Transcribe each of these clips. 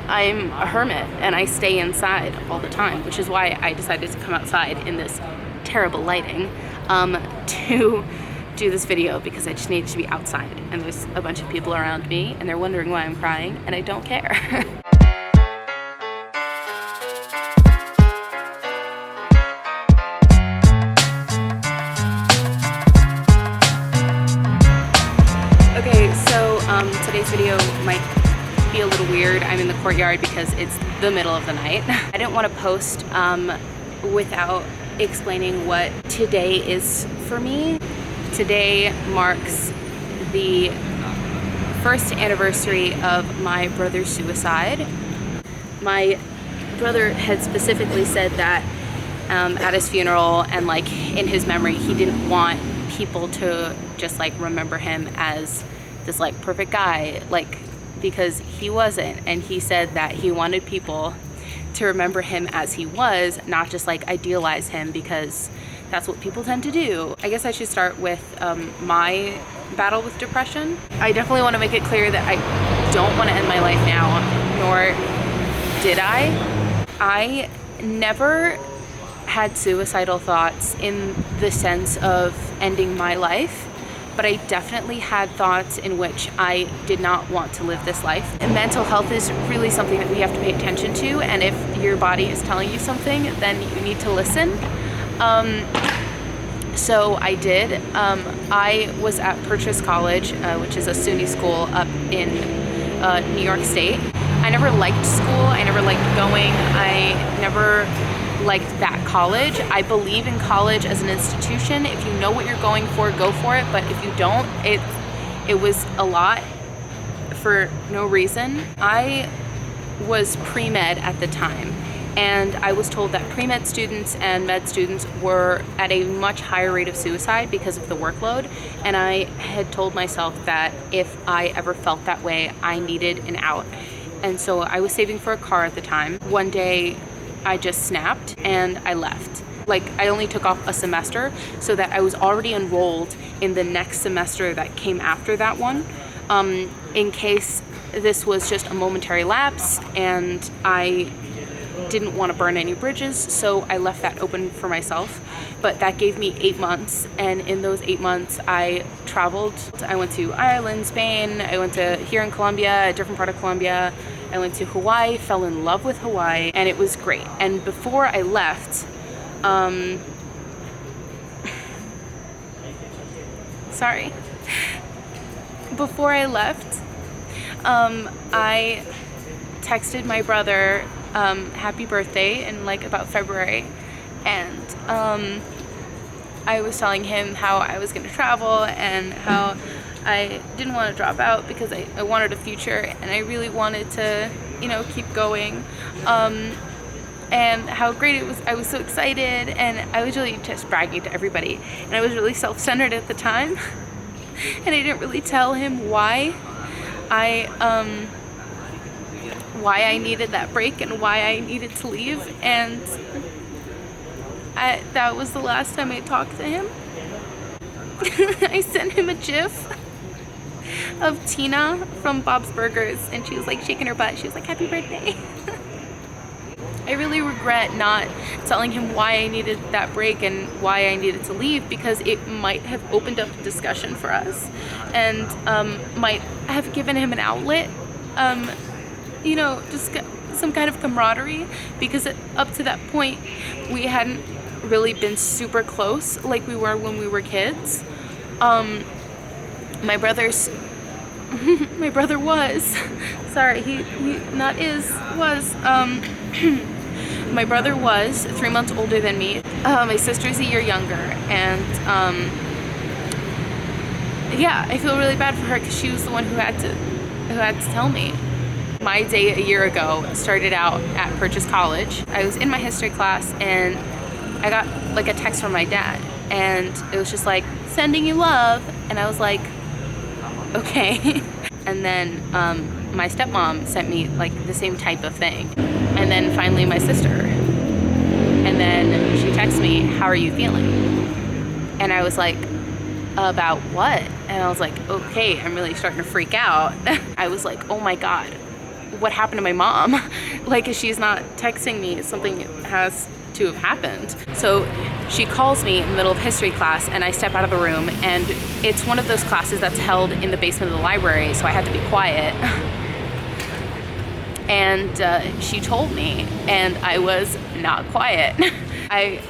I'm a hermit and I stay inside all the time, which is why I decided to come outside in this terrible lighting to do this video, because I just needed to be outside, and there's a bunch of people around me and they're wondering why I'm crying, and I don't care. Okay, so today's video might be a little weird. I'm in the courtyard because it's the middle of the night. I didn't want to post without explaining what today is for me. Today marks the first anniversary of my brother's suicide. My brother had specifically said that at his funeral and like in his memory, he didn't want people to just like remember him as this like perfect guy, like, because he wasn't. And he said that he wanted people to remember him as he was, not just like idealize him, because that's what people tend to do. I guess I should start with my battle with depression. I definitely want to make it clear that I don't want to end my life now, nor did I. I never had suicidal thoughts in the sense of ending my life, but I definitely had thoughts in which I did not want to live this life. And mental health is really something that we have to pay attention to, and if your body is telling you something, then you need to listen. So I did. I was at Purchase College, which is a SUNY school up in New York State. I never liked school. I never liked going. I never liked that college. I believe in college as an institution. If you know what you're going for, go for it. But if you don't, it was a lot for no reason. I was pre-med at the time, and I was told that pre-med students and med students were at a much higher rate of suicide because of the workload. And I had told myself that if I ever felt that way, I needed an out. And so I was saving for a car at the time. One day, I just snapped and I left. Like, I only took off a semester so that I was already enrolled in the next semester that came after that one, in case this was just a momentary lapse and I didn't want to burn any bridges, so I left that open for myself. But that gave me 8 months, and in those 8 months I traveled. I went to Ireland, Spain, I went to here in Colombia, a different part of Colombia. I went to Hawaii, fell in love with Hawaii, and it was great. And before I left, sorry. Before I left, I texted my brother happy birthday in like about February, and I was telling him how I was gonna travel and how I didn't want to drop out because I wanted a future and I really wanted to, you know, keep going, and how great it was. I was so excited, and I was really just bragging to everybody, and I was really self-centered at the time and I didn't really tell him why I needed that break and why I needed to leave. And that was the last time I talked to him. I sent him a gif of Tina from Bob's Burgers, and she was like shaking her butt. She was like, happy birthday. I really regret not telling him why I needed that break and why I needed to leave, because it might have opened up a discussion for us and might have given him an outlet, you know, just some kind of camaraderie, because up to that point we hadn't really been super close like we were when we were kids. My brother was, sorry, he not is, was, my brother was 3 months older than me. My sister's a year younger, and yeah, I feel really bad for her because she was the one who had to tell me. My day a year ago started out at Purchase College. I was in my history class and I got like a text from my dad, and it was just like, sending you love, and I was like, okay. And then my stepmom sent me like the same type of thing, and then finally my sister, and then she texted me, how are you feeling? And I was like, about what? And I was like, okay, I'm really starting to freak out. I was like, oh my God, what happened to my mom? Like, she's not texting me, something has to have happened. So she calls me in the middle of history class, and I step out of the room, and it's one of those classes that's held in the basement of the library, so I had to be quiet. And she told me, and I was not quiet. I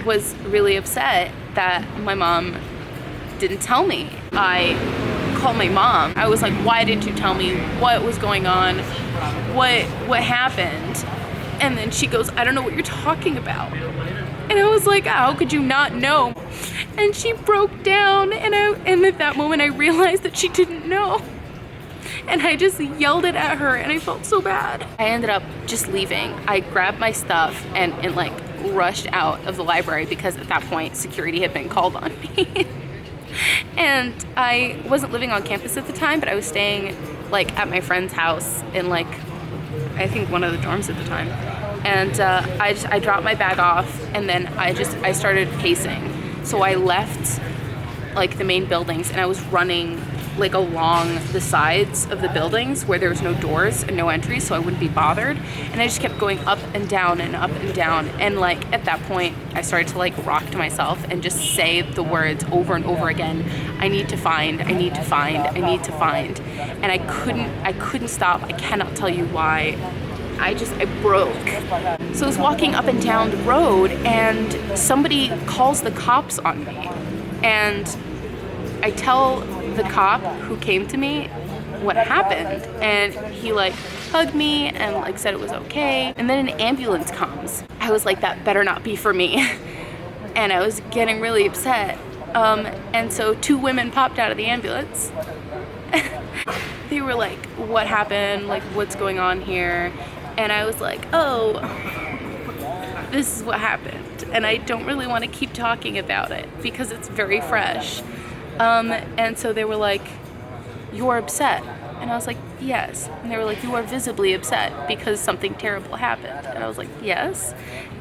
was really upset that my mom didn't tell me. I called my mom. I was like, why didn't you tell me what was going on? What happened? And then she goes, I don't know what you're talking about. And I was like, how could you not know? And she broke down, and at that moment I realized that she didn't know. And I just yelled it at her, and I felt so bad. I ended up just leaving. I grabbed my stuff and like rushed out of the library, because at that point security had been called on me. And I wasn't living on campus at the time, but I was staying like at my friend's house in like, I think one of the dorms at the time. And I dropped my bag off, and then I started pacing. So I left like the main buildings, and I was running like along the sides of the buildings where there was no doors and no entries, so I wouldn't be bothered. And I just kept going up and down and up and down. And like at that point I started to like rock to myself and just say the words over and over again, I need to find, I need to find, I need to find. And I couldn't stop. I cannot tell you why. I broke. So I was walking up and down the road, and somebody calls the cops on me, and I tell the cop who came to me what happened, and he like hugged me and like said it was okay. And then an ambulance comes. I was like, that better not be for me. And I was getting really upset. And so 2 women popped out of the ambulance. They were like, what happened? Like, what's going on here? And I was like, oh, this is what happened. And I don't really want to keep talking about it because it's very fresh. And so they were like, you're upset. And I was like, yes. And they were like, you are visibly upset because something terrible happened. And I was like, yes.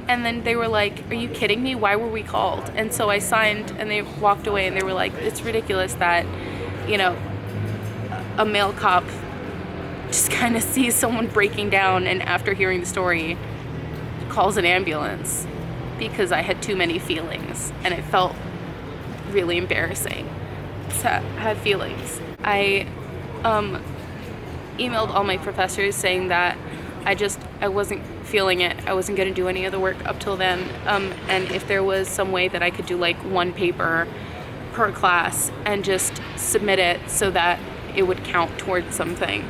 And then they were like, are you kidding me? Why were we called? And so I signed, and they walked away, and they were like, it's ridiculous that, you know, a male cop just kind of sees someone breaking down, and after hearing the story calls an ambulance, because I had too many feelings, and it felt really embarrassing to have feelings. I emailed all my professors saying that I wasn't feeling it. I wasn't going to do any of the work up till then. And if there was some way that I could do like 1 paper per class and just submit it so that it would count towards something.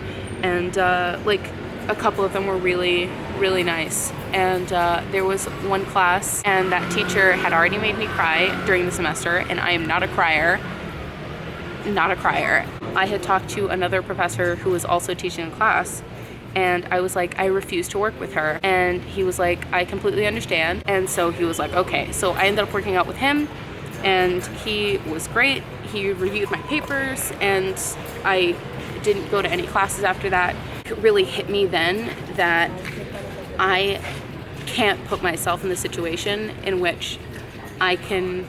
And like a couple of them were really, really nice. And there was one class, and that teacher had already made me cry during the semester, and I am not a crier. Not a crier. I had talked to another professor who was also teaching a class, and I was like, I refuse to work with her. And he was like, I completely understand. And so he was like, okay. So I ended up working out with him, and he was great. He reviewed my papers, and I didn't go to any classes after that. It really hit me then that I can't put myself in the situation in which I can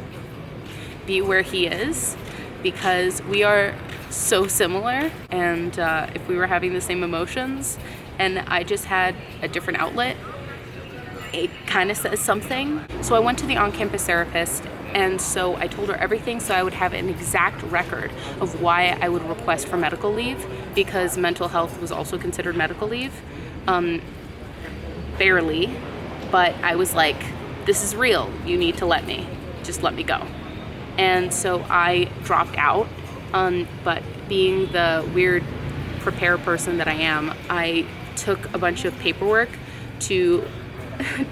be where he is, because we are so similar, and if we were having the same emotions and I just had a different outlet, it kind of says something. So I went to the on-campus therapist, and so I told her everything so I would have an exact record of why I would request for medical leave, because mental health was also considered medical leave. Barely, but I was like, this is real. You need to just let me go. And so I dropped out, but being the weird prepare person that I am, I took a bunch of paperwork to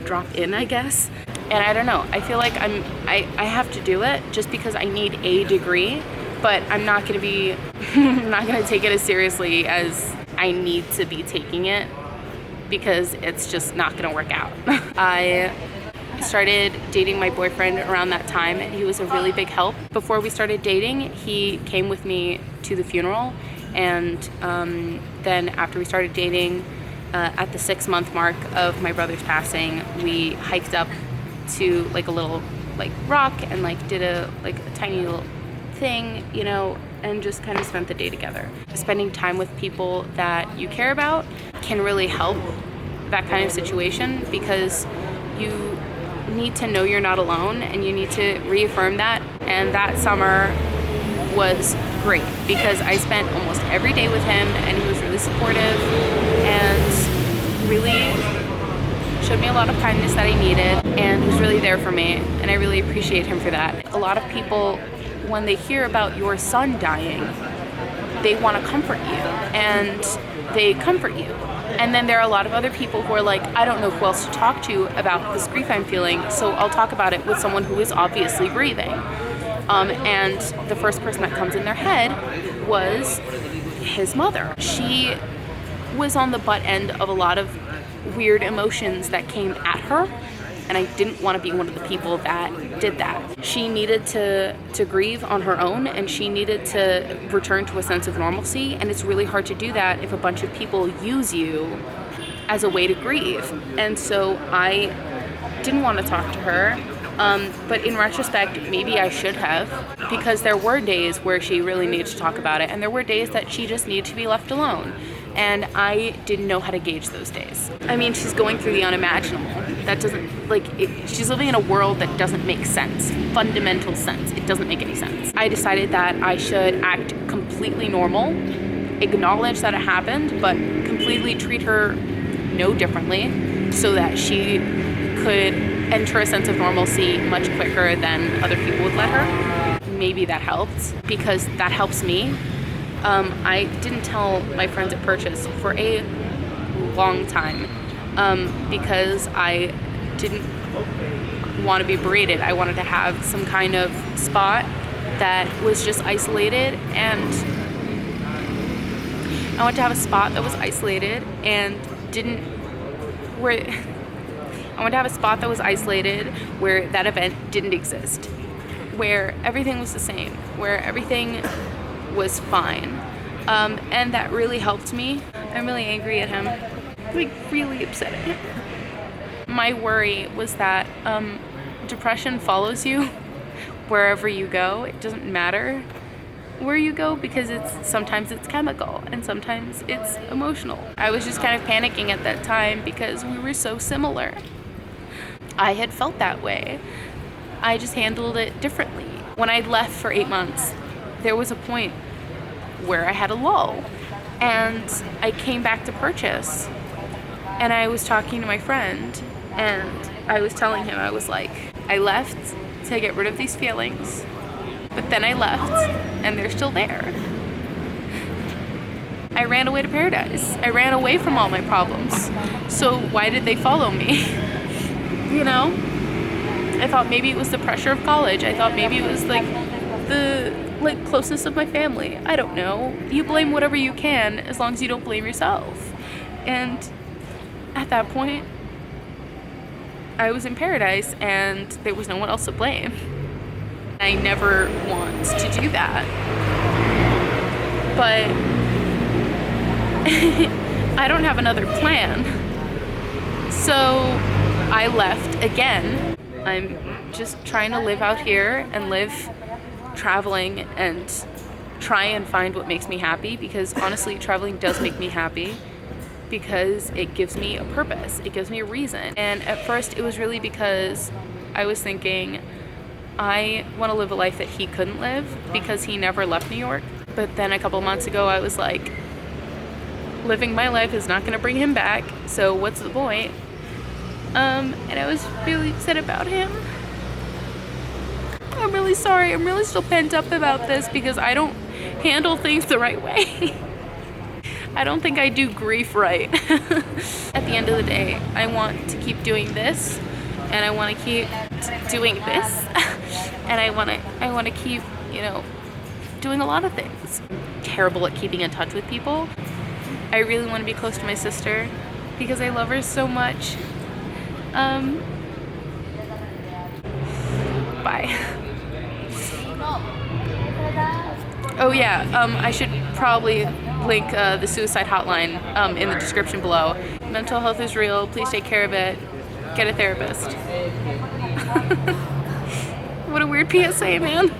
drop in, I guess. And I don't know, I feel like I have to do it just because I need a degree, but I'm not gonna take it as seriously as I need to be taking it, because it's just not gonna work out. I started dating my boyfriend around that time, and he was a really big help. Before we started dating, he came with me to the funeral, and then after we started dating, at the 6-month mark of my brother's passing, we hiked up to like a little like rock and like did a tiny little thing, you know, and just kind of spent the day together. Spending time with people that you care about can really help that kind of situation, because you need to know you're not alone and you need to reaffirm that. And that summer was great because I spent almost every day with him, and he was really supportive and really showed me a lot of kindness that I needed, and was really there for me, and I really appreciate him for that. A lot of people, when they hear about your son dying, they want to comfort you, and they comfort you. And then there are a lot of other people who are like, I don't know who else to talk to about this grief I'm feeling, so I'll talk about it with someone who is obviously grieving. And the first person that comes in their head was his mother. She was on the butt end of a lot of weird emotions that came at her, and I didn't want to be one of the people that did that. She needed to grieve on her own, and she needed to return to a sense of normalcy, and it's really hard to do that if a bunch of people use you as a way to grieve. And so I didn't want to talk to her, but in retrospect, maybe I should have, because there were days where she really needed to talk about it, and there were days that she just needed to be left alone. And I didn't know how to gauge those days. I mean, she's going through the unimaginable. That doesn't, she's living in a world that doesn't make sense, fundamental sense. It doesn't make any sense. I decided that I should act completely normal, acknowledge that it happened, but completely treat her no differently, so that she could enter a sense of normalcy much quicker than other people would let her. Maybe that helped, because that helps me. I didn't tell my friends at Purchase for a long time, because I didn't want to be berated. I wanted to have some kind of spot that was just isolated, and I wanted to have a spot that was isolated and where that event didn't exist, where everything was the same, where everything was fine. And that really helped me. I'm really angry at him, really upset at him. My worry was that depression follows you wherever you go. It doesn't matter where you go, because sometimes it's chemical and sometimes it's emotional. I was just kind of panicking at that time because we were so similar. I had felt that way. I just handled it differently. When I left for 8 months, there was a point where I had a lull, and I came back to Purchase, and I was talking to my friend, and I was telling him, I was like, I left to get rid of these feelings, but then I left and they're still there. I ran away to paradise. I ran away from all my problems. So why did they follow me? You know? I thought maybe it was the pressure of college. I thought maybe it was the closeness of my family. I don't know. You blame whatever you can as long as you don't blame yourself. And at that point, I was in paradise and there was no one else to blame. I never want to do that. But I don't have another plan. So I left again. I'm just trying to live out here and live traveling and try and find what makes me happy, because honestly, traveling does make me happy because it gives me a purpose. It gives me a reason. And at first it was really because I was thinking, I want to live a life that he couldn't live because he never left New York. But then a couple months ago I was like, living my life is not going to bring him back, so what's the point? And I was really upset about him. I'm really sorry. I'm really still pent up about this because I don't handle things the right way. I don't think I do grief right. At the end of the day, I want to keep doing this, and I want to keep doing this, and I want to keep, doing a lot of things. I'm terrible at keeping in touch with people. I really want to be close to my sister because I love her so much. Bye. Oh yeah, I should probably link the suicide hotline in the description below. Mental health is real. Please take care of it. Get a therapist. What a weird PSA, man.